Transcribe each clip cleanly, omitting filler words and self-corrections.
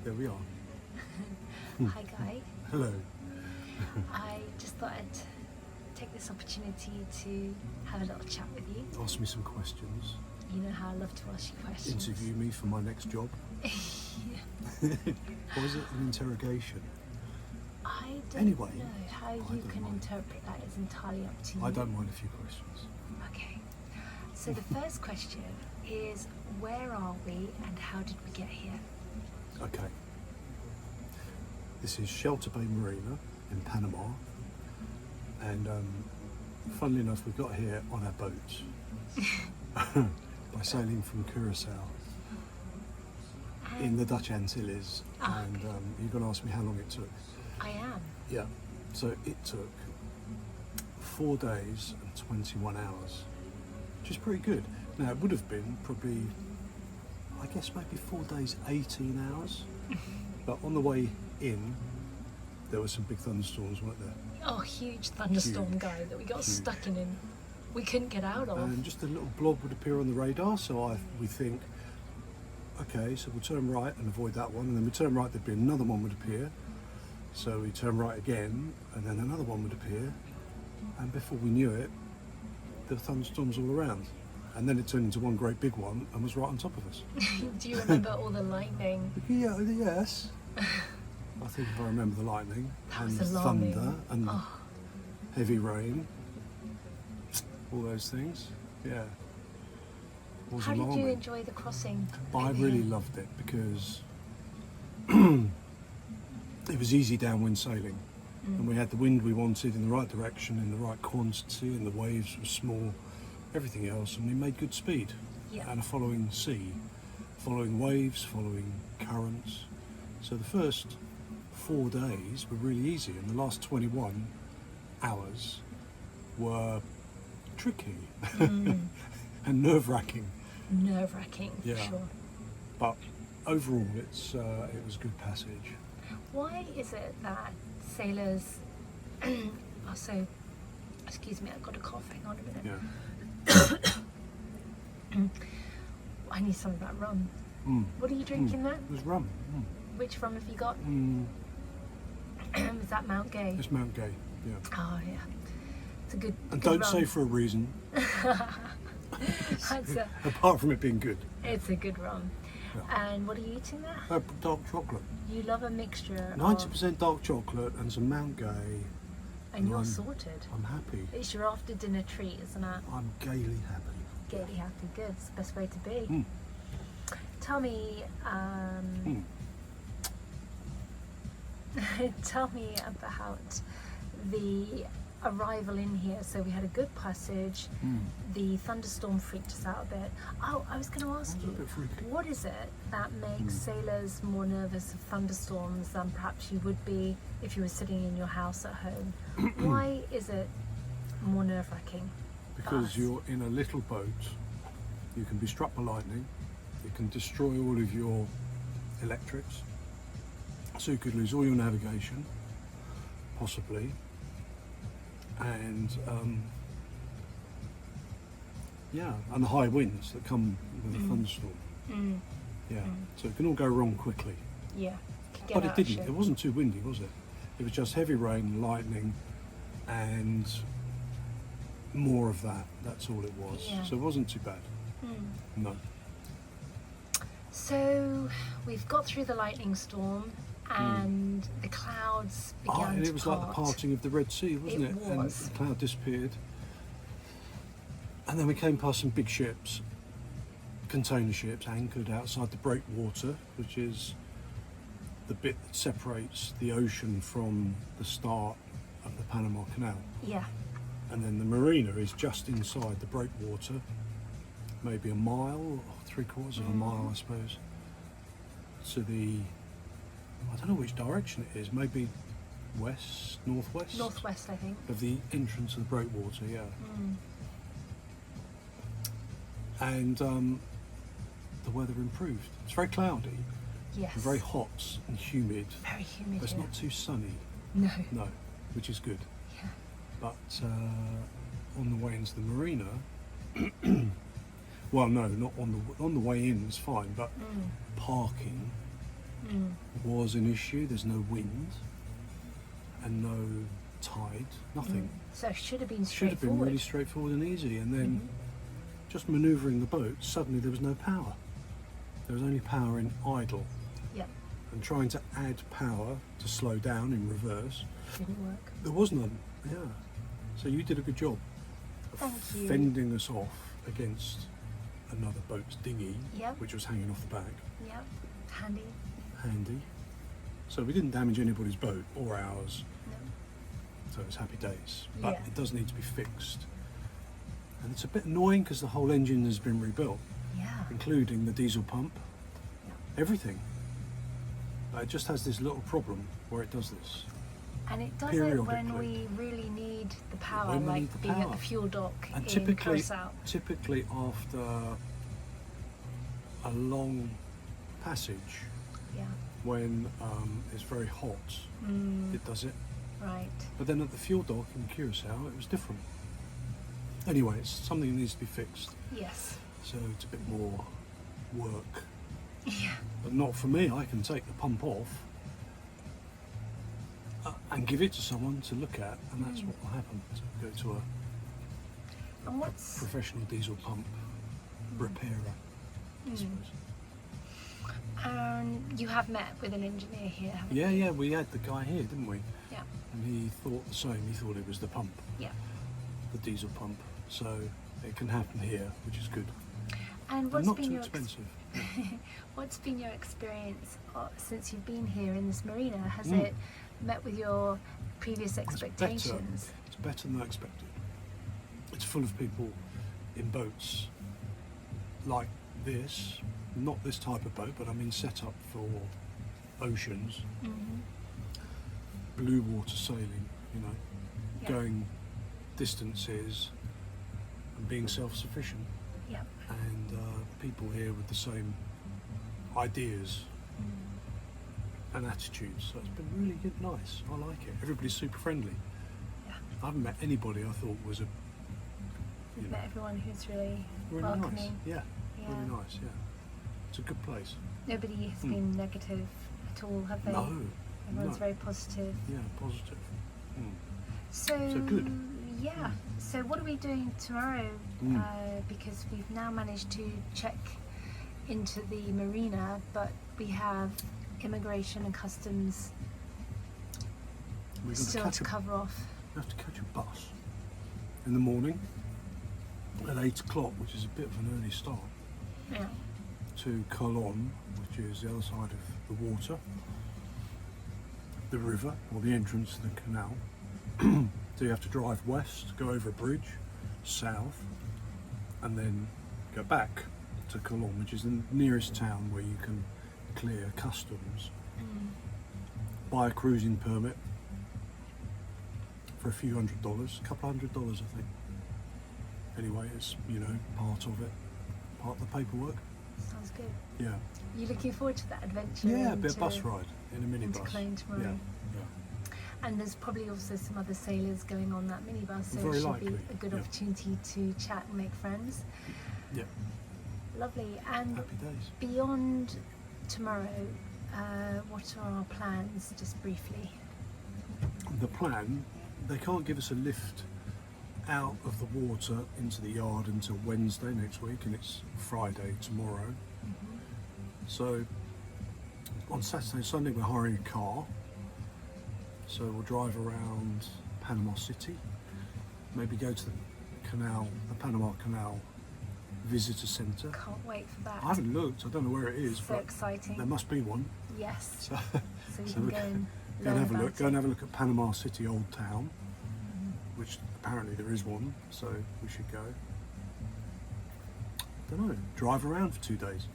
there we are. Hi Guy, Hello. I just thought I'd take this opportunity to have a little chat with you. Ask me some questions. You know how I love to ask you questions. Interview me for my next job. Or is it an interrogation? I don't Anyway, know how I you don't can mind. interpret that. Is entirely up to you. I don't mind a few questions. Okay. So the first question is, where are we and how did we get here? Okay. This is Shelter Bay Marina in Panama, and funnily enough, we got here on our boat by sailing from Curacao in the Dutch Antilles, and you're going to ask me how long it took. I am. Yeah, so it took 4 days and 21 hours, which is pretty good. Now, it would have been probably, I guess, maybe 4 days, 18 hours. But on the way in, there were some big thunderstorms, weren't there? Oh, huge thunderstorm, Huge. Guy, that we got Huge. stuck in and we couldn't get out of. And just a little blob would appear on the radar, so we think, okay, so we'll turn right and avoid that one, and then we turn right, there'd be another one would appear. So we turn right again, and then another one would appear, and before we knew it, there were thunderstorms all around. And then it turned into one great big one and was right on top of us. Do you remember all the lightning? Yeah, yes. I think if I remember the lightning That and was alarming. thunder and Oh, heavy rain, all those things, yeah. It was how did alarming. you enjoy the crossing? But I at the really end? loved it because it was easy downwind sailing, and we had the wind we wanted in the right direction, in the right quantity, and the waves were small, everything else, and we made good speed. Yeah. And a following sea, following waves, following currents. So the first 4 days were really easy, and the last 21 hours were tricky and nerve-wracking. Nerve-wracking, for Yeah. sure. But overall, it was a good passage. Why is it that sailors are so... Excuse me, I've got a cough. Hang on a minute. Yeah. I need some of that rum. Mm. What are you drinking there? It was rum. Which rum have you got? Mm. Is that Mount Gay? It's Mount Gay. Yeah. Oh, yeah. It's a good And good don't rum. say for a reason, apart from it being good. It's a good rum. Yeah. And what are you eating there? Dark chocolate. You love a mixture 90% dark chocolate and some Mount Gay. and you're I'm- sorted. I'm happy. It's your after dinner treat, isn't it? I'm gaily happy. Gaily happy, good. It's the best way to be. Mm. Tell me, tell me about the arrival in here. So we had a good passage. The thunderstorm freaked us out a bit. Oh, I was going to ask It was a you, bit freaky. what is it that makes sailors more nervous of thunderstorms than perhaps you would be if you were sitting in your house at home? Why is it more nerve-wracking? Because you're in a little boat, you can be struck by lightning, it can destroy all of your electrics, so you could lose all your navigation, possibly, and and the high winds that come with a thunderstorm. Yeah, so it can all go wrong quickly. Yeah. Could get But it out of didn't. shape. It wasn't too windy, was it? It was just heavy rain, lightning, and more of that. That's all it was. Yeah. So it wasn't too bad. No. So we've got through the lightning storm and the clouds began And to it was part. like the parting of the Red Sea, wasn't it? It was. And the cloud disappeared. And then we came past some big ships, container ships, anchored outside the breakwater, which is the bit that separates the ocean from the start of the Panama Canal. Yeah. And then the marina is just inside the breakwater, maybe a mile or 3/4 of a mile, I suppose, to the, I don't know which direction it is, maybe west, northwest Northwest, I think. of the entrance of the breakwater, yeah. And the weather improved. It's very cloudy, Yes. and very hot and humid, Very humid but it's here. not too sunny, No. no, which is good. Yeah. But on the way into the marina, well, no, not on the way in was fine, but parking was an issue. There's no wind and no tide, nothing. So it should have been Should have been straightforward. really straightforward and easy. And then just manoeuvring the boat, suddenly there was no power. There was only power in idle. Yep, And trying to add power to slow down in reverse, didn't work. there was none. Yeah. So you did a good job of Thank you. fending us off against another boat's dinghy, Yep. which was hanging off the back. Yep, handy. Handy. So we didn't damage anybody's boat or ours. No. So it's happy days. But Yeah. it does need to be fixed. And it's a bit annoying because the whole engine has been rebuilt, Yeah. including the diesel pump, Yeah. everything. But it just has this little problem where it does this. And it does it when Periodically. we really need the power, When we like need the being at power. the fuel dock And in typically, Curacao. typically after a long passage, Yeah, when it's very hot, it does it. right. But then at the fuel dock in Curacao, it was different. Anyway, it's something that needs to be fixed. Yes. So it's a bit more work. Yeah. But not for me. I can take the pump off and give it to someone to look at, and that's what will happen. So go to a And what's professional diesel pump repairer, I suppose. you have met with an engineer here, haven't you? Yeah, we had the guy here, didn't we? Yeah. And he thought the same. He thought it was the pump, Yeah. the diesel pump. So it can happen here, which is good. And And what's not been too your expensive. what's been your experience since you've been here in this marina? Has it met with your previous expectations? It's better than I expected. It's full of people in boats like this, not this type of boat, but I mean set up for oceans, blue water sailing, you know, Yeah. going distances and being self-sufficient, Yeah. and people here with the same ideas and attitudes. So it's been really good, nice. I like it. Everybody's super friendly. Yeah. I haven't met anybody I thought was You've met everyone who's really really nice. welcoming. Yeah, Yeah. really nice. Yeah, it's a good place. Nobody has been negative at all, have they? No, Everyone's no. very positive. Yeah, positive. So good. Yeah. So what are we doing tomorrow? Because we've now managed to check into the marina, but we have immigration and customs We've got still to cover off. We have to catch a bus in the morning at 8 o'clock, which is a bit of an early start, Yeah. to Colon, which is the other side of the water, the river, or the entrance to the canal. So you have to drive west, go over a bridge, south, and then go back to Colon, which is the nearest town where you can clear customs, buy a cruising permit for a few $100s, a couple $100, I think. Anyway, it's, you know, part of it, part of the paperwork. Sounds good. Yeah. You looking forward to that adventure? Yeah, a bit of into- bus ride in a into minibus. Cologne tomorrow. Yeah, And there's probably also some other sailors going on that minibus, so Very it should likely, be a good yeah. opportunity to chat and make friends. yeah. Lovely. And Happy days. beyond tomorrow, what are our plans, just briefly? The plan, they can't give us a lift out of the water into the yard until Wednesday next week, and it's Friday tomorrow. So on Saturday and Sunday we're hiring a car, so we'll drive around Panama City, maybe go to the canal, the Panama Canal Visitor Centre. Can't wait for that. I haven't looked, I don't know where it is, So but exciting. there must be one. Yes. So, So we so can we go can and go and learn have a about look. Go it. and have a look at Panama City Old Town, which apparently there is one, so we should go. Don't know. Drive around for 2 days.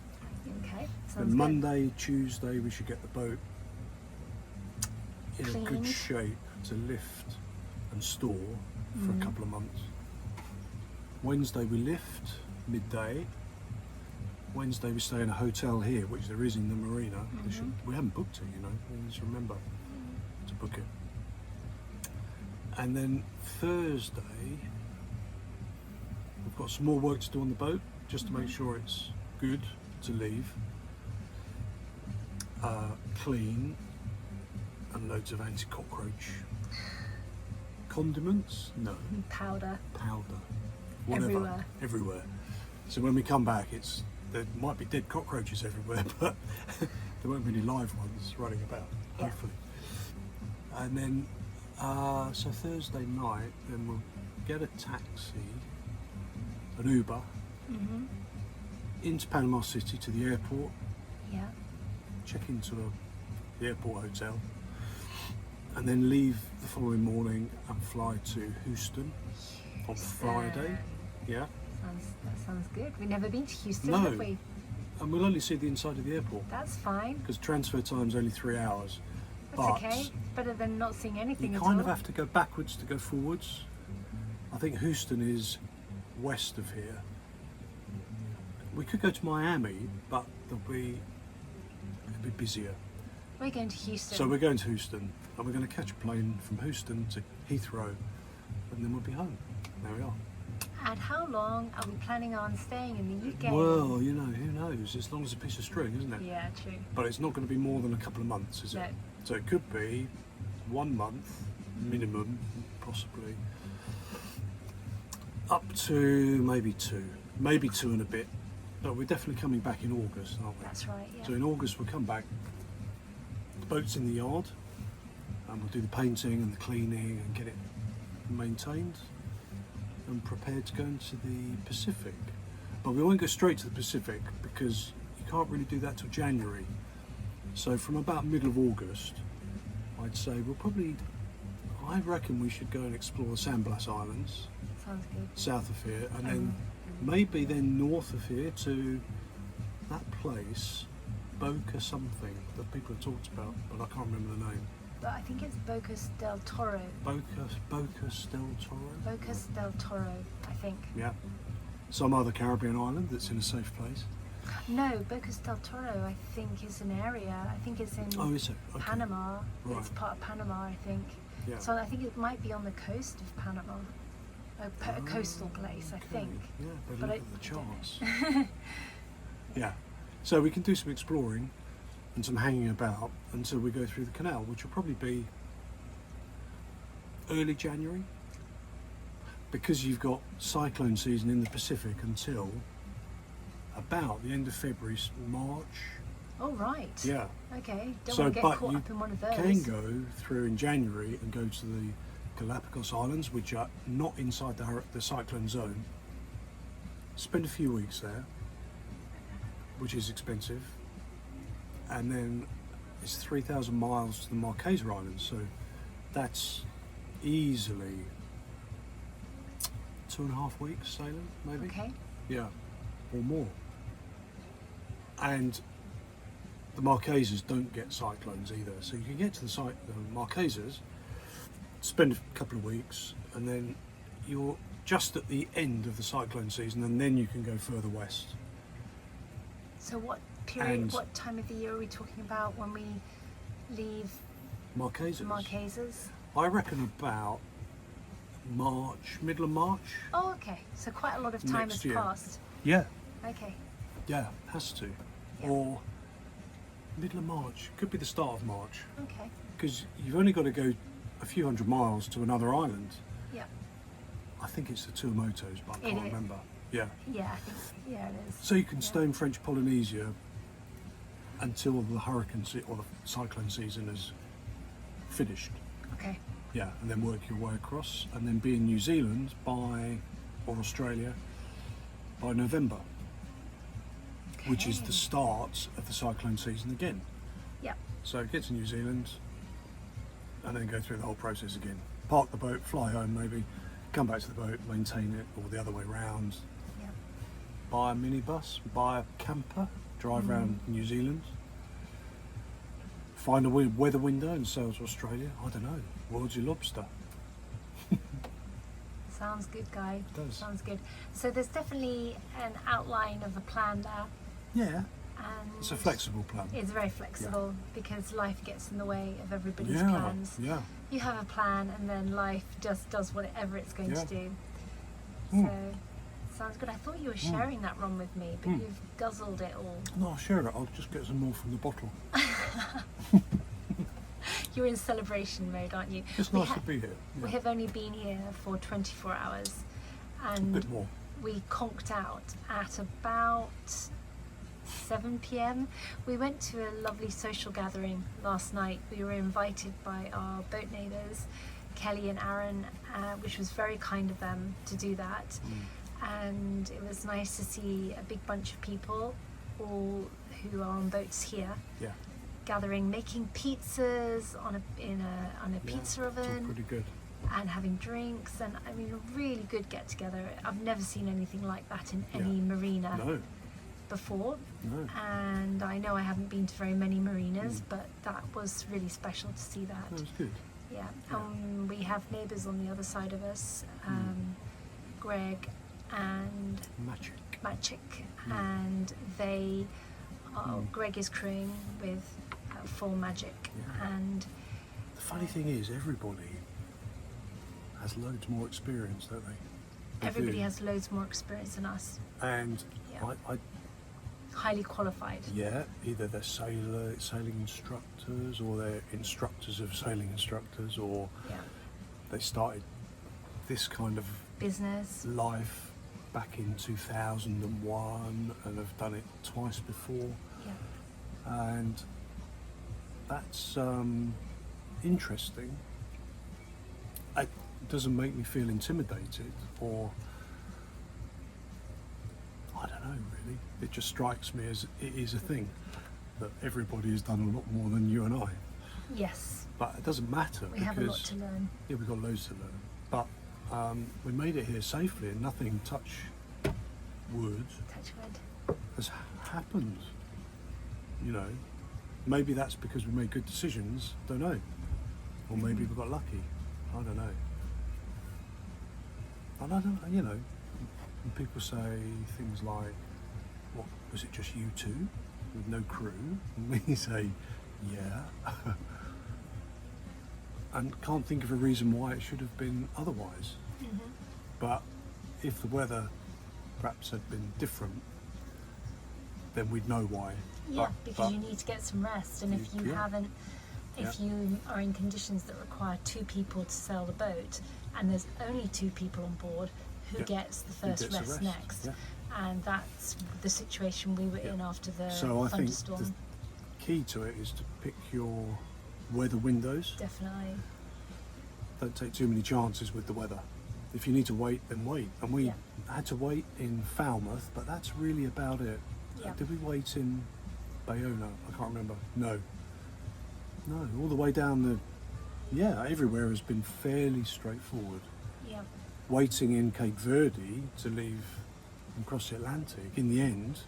Okay. Sounds Then good. Monday, Tuesday, we should get the boat in a good Cleaned. shape to lift and store for a couple of months. Wednesday we lift midday. Wednesday we stay in a hotel here, which there is in the marina. We haven't booked it, you know. We just remember to book it. And then Thursday, we've got some more work to do on the boat, just to make sure it's good to leave. clean, and loads of anti-cockroach condiments. No, Powder. Whatever, everywhere. So when we come back, there might be dead cockroaches everywhere, but there won't be any live ones running about, Yeah. hopefully. And then, so Thursday night, then we'll get a taxi, an Uber, into Panama City to the airport, Yeah. check into the airport hotel, and then leave the following morning and fly to Houston on Friday. Yeah. That sounds good. We've never been to Houston, No. have we? And we'll only see the inside of the airport That's fine. because transfer time's only 3 hours. That's But okay. Better than not seeing anything you at kind all. of have to go backwards to go forwards. I think Houston is west of here. We could go to Miami, but it'll be busier. We're going to Houston. So we're going to Houston, and we're going to catch a plane from Houston to Heathrow, and then we'll be home. There we are. And how long are we planning on staying in the UK? Well, you know, who knows? As long as a piece of string, isn't it? Yeah, true. But it's not going to be more than a couple of months, is No. it? So it could be 1 month minimum, possibly, up to maybe two and a bit. But we're definitely coming back in August, aren't we? That's right, yeah. So in August we'll come back. The boat's in the yard, and we'll do the painting and the cleaning and get it maintained and prepared to go into the Pacific. But we won't go straight to the Pacific because you can't really do that till January. So from about middle of August, I'd say I reckon we should go and explore the San Blas Islands, Sounds good. south of here, and then maybe then north of here to that place, Boca something, that people have talked about, but I can't remember the name. But I think it's Bocas del Toro. Bocas del Toro? Bocas del Toro, I think. Yeah. Some other Caribbean island that's in a safe place. No, Bocas del Toro, I think, is an area. I think it's in Oh, is it? Okay. Panama. Right. It's part of Panama, I think. Yeah. So I think it might be on the coast of Panama. A coastal place, I Okay. think. Yeah, better But look I at the charts. Yeah. So we can do some exploring and some hanging about until we go through the canal, which will probably be early January, because you've got cyclone season in the Pacific until about the end of February, March. Oh, right. Yeah. Okay. Don't So, want to but get caught you up in one of those. can go through in January and go to the Galapagos Islands, which are not inside the cyclone zone. Spend a few weeks there, which is expensive, and then it's 3,000 miles to the Marquesa Islands, so that's easily 2.5 weeks sailing, maybe. Okay. Yeah, or more. And the Marquesas don't get cyclones either, so you can get to the Marquesas, spend a couple of weeks, and then you're just at the end of the cyclone season, and then you can go further west. So what period, And- what time of the year are we talking about when we leave Marquesas. Marquesas? I reckon about March, middle of March. Oh, okay. So quite a lot of time Next has year. passed. Yeah, Okay. yeah, has to. Yeah. Or middle of March, could be the start of March, Okay. because you've only got to go a few hundred miles to another island. Yeah. I think it's the Tuamotus, but I It can't is. remember. Yeah. Yeah, I think. Yeah, it is. So you can Yeah. stay in French Polynesia until the hurricane or the cyclone season is finished. Okay. Yeah, and then work your way across, and then be in New Zealand or Australia by November, which is Okay. the start of the cyclone season again. Yeah. So get to New Zealand, and then go through the whole process again. Park the boat, fly home maybe, come back to the boat, maintain it, or the other way round. Yeah. Buy a minibus, buy a camper, drive around New Zealand, find a weather window and sail to Australia. I don't know, world's your lobster. Sounds good, Guy. It does. Sounds good. So there's definitely an outline of a plan there, Yeah, and it's a flexible plan. It's very flexible because life gets in the way of everybody's Yeah, plans. yeah. You have a plan, and then life just does whatever it's going Yeah. to do. Mm. So sounds good. I thought you were sharing that rum with me, but you've guzzled it all. No, I'll share it. I'll just get some more from the bottle. You're in celebration mode, aren't you? It's We nice ha- to be here. We Yeah. have only been here for 24 hours, A and bit more. we conked out at about 7 p.m. We went to a lovely social gathering last night. We were invited by our boat neighbours, Kelly and Aaron, which was very kind of them to do that. And it was nice to see a big bunch of people, all who are on boats here, Yeah. gathering, making pizzas on a pizza It's all oven, pretty good. and having drinks, and I mean, a really good get together. I've never seen anything like that in Yeah. any marina No, before, no. and I know I haven't been to very many marinas, but that was really special to see that. That was good. Yeah. Yeah. We have neighbours on the other side of us, Greg and Magic. Magic, and they Greg is crewing with Full Magic, Yeah. and The funny thing is, everybody has loads more experience, don't they? They everybody do. has loads more experience than us. And Yeah. I Highly qualified. yeah, either they're sailing instructors, or they're instructors of sailing instructors, or Yeah. they started this kind of Business. life back in 2001 and have done it twice before, Yeah. and that's interesting. It doesn't make me feel intimidated, or I don't know really. It just strikes me as it is a thing that everybody has done a lot more than you and I. Yes. But it doesn't matter We because have a lot to learn. yeah, we've got loads to learn. But we made it here safely, and nothing, touch wood, Touch wood. has happened. You know, maybe that's because we made good decisions. Don't know, or maybe we got lucky. I don't know. I don't know. You know, when people say things like, "What was it? Just you two with no crew?" And we say, "Yeah," and can't think of a reason why it should have been otherwise. But if the weather perhaps had been different, then we'd know why. Yeah, But- because but- you need to get some rest, and if you Yeah. haven't, if you are in conditions that require 2 people to sail the boat, and there's only 2 people on board, who Yeah. gets the Who first gets the rest rest? next? Yeah. And that's the situation we were Yeah. in after the So I think thunderstorm. the key to it is to pick your weather windows. Definitely. Don't take too many chances with the weather. If you need to wait, then wait. And we Yeah. had to wait in Falmouth, but that's really about it. Yeah. Did we wait in Bayona? I can't remember. No, all the way down the. Yeah, everywhere has been fairly straightforward. Yeah. Waiting in Cape Verde to leave and cross the Atlantic, in the end,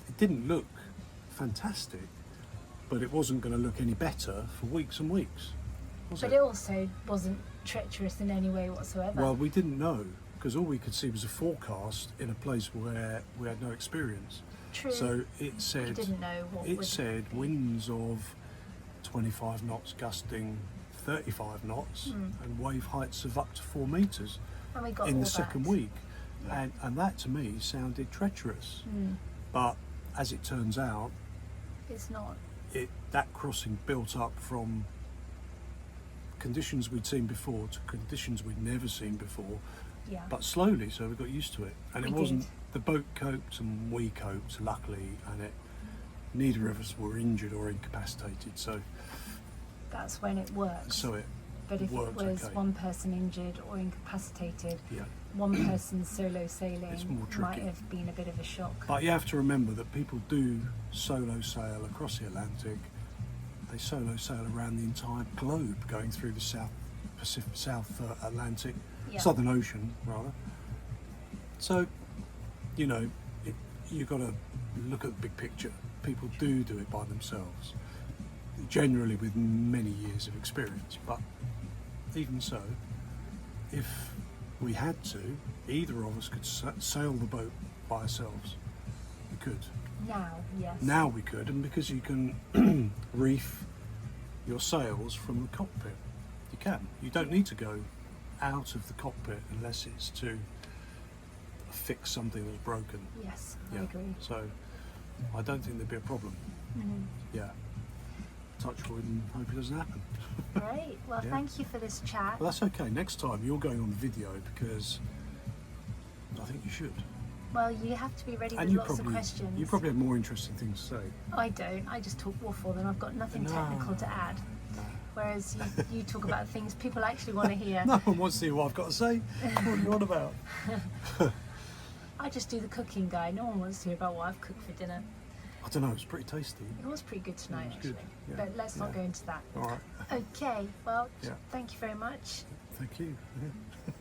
it didn't look fantastic, but it wasn't going to look any better for weeks and weeks, was But it? it also wasn't treacherous in any way whatsoever. Well, we didn't know, because all we could see was a forecast in a place where we had no experience. True. So it we said didn't know what it would said be. winds of 25 knots gusting 35 knots and wave heights of up to 4 meters And we got in all the second that. week. Yeah. And that to me sounded treacherous. Mm. But as it turns out, It's not. that crossing built up from conditions we'd seen before to conditions we'd never seen before, Yeah. but slowly, so we got used to it. And We it wasn't, did. the boat coped and we coped, luckily, and neither of us were injured or incapacitated, so That's when it works. it But if it worked was okay. one person injured or incapacitated, Yeah. one person solo sailing It's more might tricky. have been a bit of a shock. But you have to remember that people do solo sail across the Atlantic. They solo sail around the entire globe, going through the South Atlantic, Yeah. Southern Ocean rather. So, you know, you've got to look at the big picture. People do it by themselves, generally with many years of experience. But even so, if we had to, either of us could sail the boat by ourselves. We could. Now, yes. Now we could, and because you can reef your sails from the cockpit, you can. You don't need to go out of the cockpit unless it's to fix something that's broken. Yes, I agree. So I don't think there'd be a problem. Yeah. Touch wood and hope it doesn't happen. Great. Well, Yeah. thank you for this chat. Well, that's okay. Next time you're going on the video because I think you should. Well, you have to be ready with And you lots of questions. probably have more interesting things to say. I don't. I just talk waffle and I've got nothing technical to add. No. Whereas you talk about things people actually want to hear. No one wants to hear what I've got to say. What are you on about? I just do the cooking guy. No one wants to hear about what I've cooked for dinner. I don't know. It's pretty tasty. It was pretty good tonight, It was good, actually. yeah, But let's not yeah. go into that. All right. Okay. Well, Yeah. thank you very much. Thank you. Yeah.